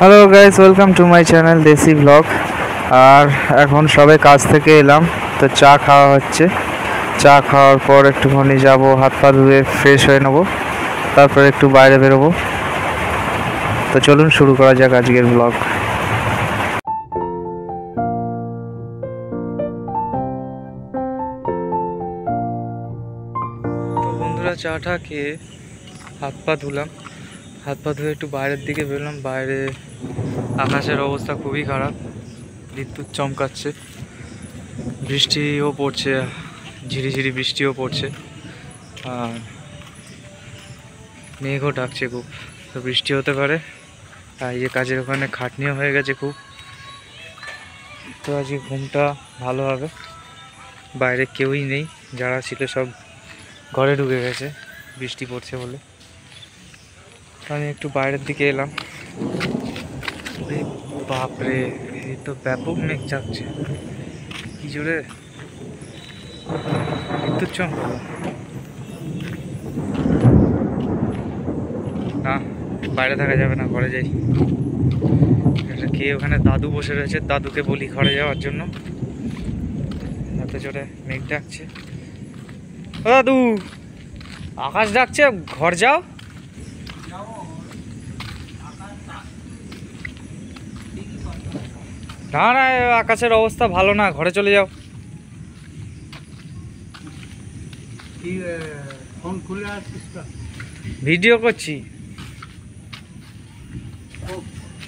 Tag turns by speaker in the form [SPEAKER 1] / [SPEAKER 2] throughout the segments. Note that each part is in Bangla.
[SPEAKER 1] Hello guys, welcome to my channel দেশি ব্লগ। আর এখন সবে কাজ থেকে এলাম, তো চা খাওয়া হচ্ছে। চা খাওয়ার পর একটুখানি যাব, হাত পা ধুয়ে ফ্রেশ হয়ে নেবো, তারপর একটু বাইরে বেরোবো। তো চলুন শুরু করা যাক আজকের ব্লগ। তো বন্ধুরা, চাটা খেয়ে হাত পা ধুলাম, হাত পা ধুয়ে একটু বাইরের দিকে বেরোলাম। বাইরে আকাশের অবস্থা খুবই খারাপ, বিদ্যুৎ চমকাচ্ছে, বৃষ্টিও পড়ছে, ঝিরিঝিরি বৃষ্টিও পড়ছে, আর মেঘও ডাকছে খুব। তো বৃষ্টি হতে পারে, আর এই যে কাজের ওখানে খাটনিও হয়ে গেছে খুব। তো আজকে ঘুমটা ভালো হবে, বাইরে কেউই নেই, যারা ছিল সব ঘরে ঢুকে গেছে বৃষ্টি পড়ছে বলে। আমি একটু বাইরের দিকে এলাম। বাপরে, এই তো ব্যাপক মেঘ চাপছে, কি জোরে বিদ্যুৎ চমকালো। না, বাইরে থাকা যাবে না, ঘরে যাই। এটা কে ওখানে দাদু বসে রয়েছে, দাদুকে বলি ঘরে যাওয়ার জন্য। এত জোরে মেঘ ডাকছে। ও দাদু, আকাশ ডাকছে, ঘর যাও। না না, আকাশের অবস্থা ভালো না, ঘরে চলে যাও।
[SPEAKER 2] ফোন খুলে আসছিস?
[SPEAKER 1] ভিডিও করছি।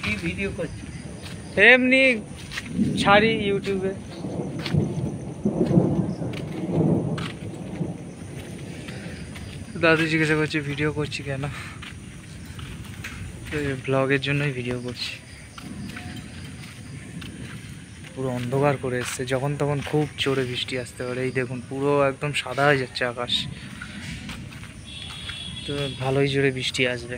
[SPEAKER 2] কি ভিডিও করছিস?
[SPEAKER 1] এমনি ছাড়ি ইউটিউবে। দাদু জিজ্ঞাসা করছে ভিডিও করছি কেন, ব্লগের জন্যই ভিডিও করছি। পুরো অন্ধকার করে এসছে, যখন তখন খুব জোরে বৃষ্টি আসতে পারে। এই দেখুন, পুরো একদম সাদা হয়ে যাচ্ছে আকাশ। তো ভালোই জোরে বৃষ্টি আসবে।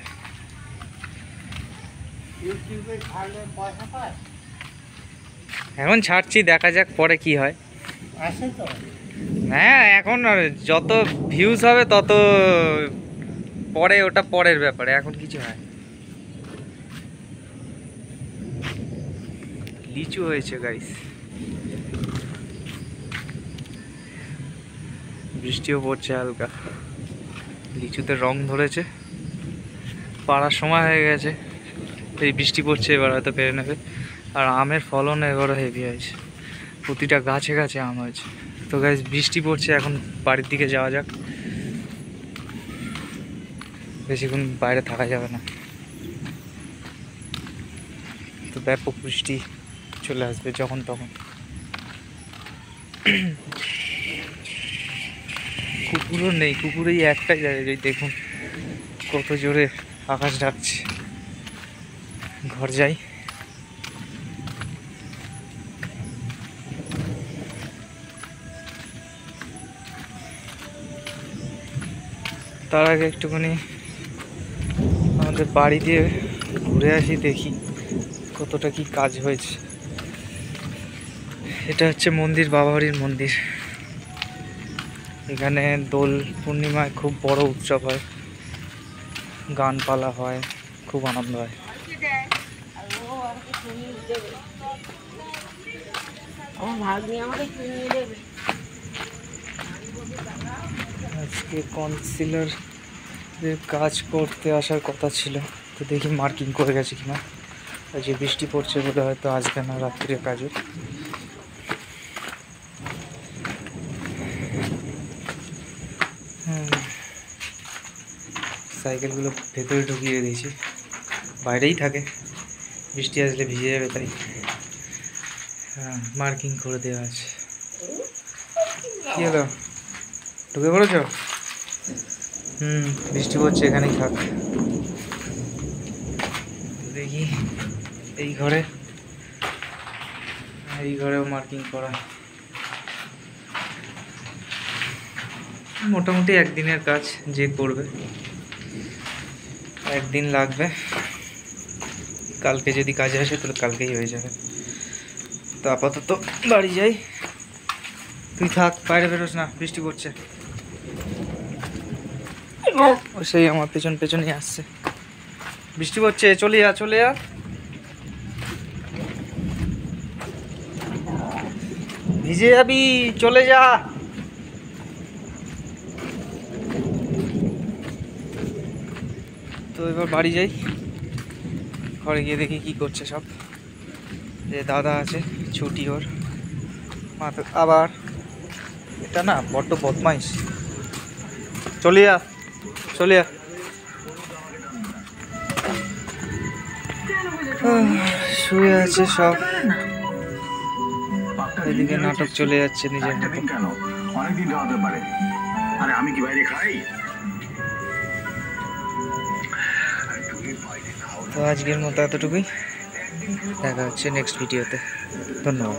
[SPEAKER 2] ইউটিউবে ছাড়লে পয়সা পায়?
[SPEAKER 1] এখন ছাড়ছি, দেখা যাক পরে কি হয়।
[SPEAKER 2] আসে তো?
[SPEAKER 1] হ্যাঁ, এখন আর যত ভিউজ হবে তত পরে, ওটা পরের ব্যাপারে, এখন কিছু হয়। লিচু হয়েছে গাইস, বৃষ্টিও পড়ছে হালকা, লিচুতে রং ধরেছে, পাড়ার সময় হয়ে গেছে। এই বৃষ্টি পড়ছে, এবার হয়তো পেরে নেবে। আর আমের ফলন এবারও হেভি হয়েছে, প্রতিটা গাছে গাছে আম হয়েছে। তো গাইস, বৃষ্টি পড়ছে, এখন বাড়ির দিকে যাওয়া যাক, বেশিক্ষণ বাইরে থাকা যাবে না। তো ব্যাপক বৃষ্টি চলে আসবে যখন তখন। কুকুরও নেই, কুকুরেই একটাই জায়গায়, দেখুন কত জোরে আকাশ ডাকছে। ঘর যাই। তার আগে একটুখানি আমাদের বাড়ি দিয়ে ঘুরে আসি, দেখি কতটা কি কাজ হয়েছে। এটা হচ্ছে মন্দির, বাবাবাড়ির মন্দির। এখানে দোল পূর্ণিমায় খুব বড় উৎসব হয়, গান পালা হয়, খুব আনন্দ হয়। আজকে কাউন্সিলরের কাজ করতে আসার কথা ছিল, তো দেখি মার্কিং করে গেছে কিনা। আজকে বৃষ্টি পড়ছে বলে হয়তো আসবে না রাত্রিরে কাজে। সাইকেলগুলো ভেতরে ঢুকিয়ে দিয়েছি, বাইরেই থাকে, বৃষ্টি আসলে ভিজে যাবে তাই। হ্যাঁ, মার্কিং করে দেওয়া আছে। কি হলো, ঢুকে পড়েছ? বৃষ্টি পড়ছে, এখানেই থাক। দেখি এই ঘরেও মার্কিং করা। মোটামুটি একদিনের কাজ, যে করবে একদিন লাগবে। কালকে যদি কাজে আসে তাহলে কালকেই হয়ে যাবে। তো আপাতত বাড়ি যাই, তুই থাক, বাইরে বেরোস না, বৃষ্টি পড়ছে। ও সেই আমার পেছন পেছনই আসছে, বৃষ্টি পড়ছে, চলে যা চলে যা। ভিজে যাবি, চলে যা। তো এবার বাড়ি যাই, ঘরে গিয়ে দেখি কি করছে সব। যে দাদা আছে, ছুটি ওর মাথা আবার, এটা না বড্ড বদমাইশ। চলে যা, চলে যা। শুয়ে আছে সব, এদিকে নাটক চলে যাচ্ছে নিজের মতো।
[SPEAKER 3] অনেকদিন খাওয়াতে পারে। আরে আমি কি বাইরে খাই?
[SPEAKER 1] তো আজকের মতো এতটুকুই, দেখা হচ্ছে নেক্সট ভিডিওতে। ধন্যবাদ।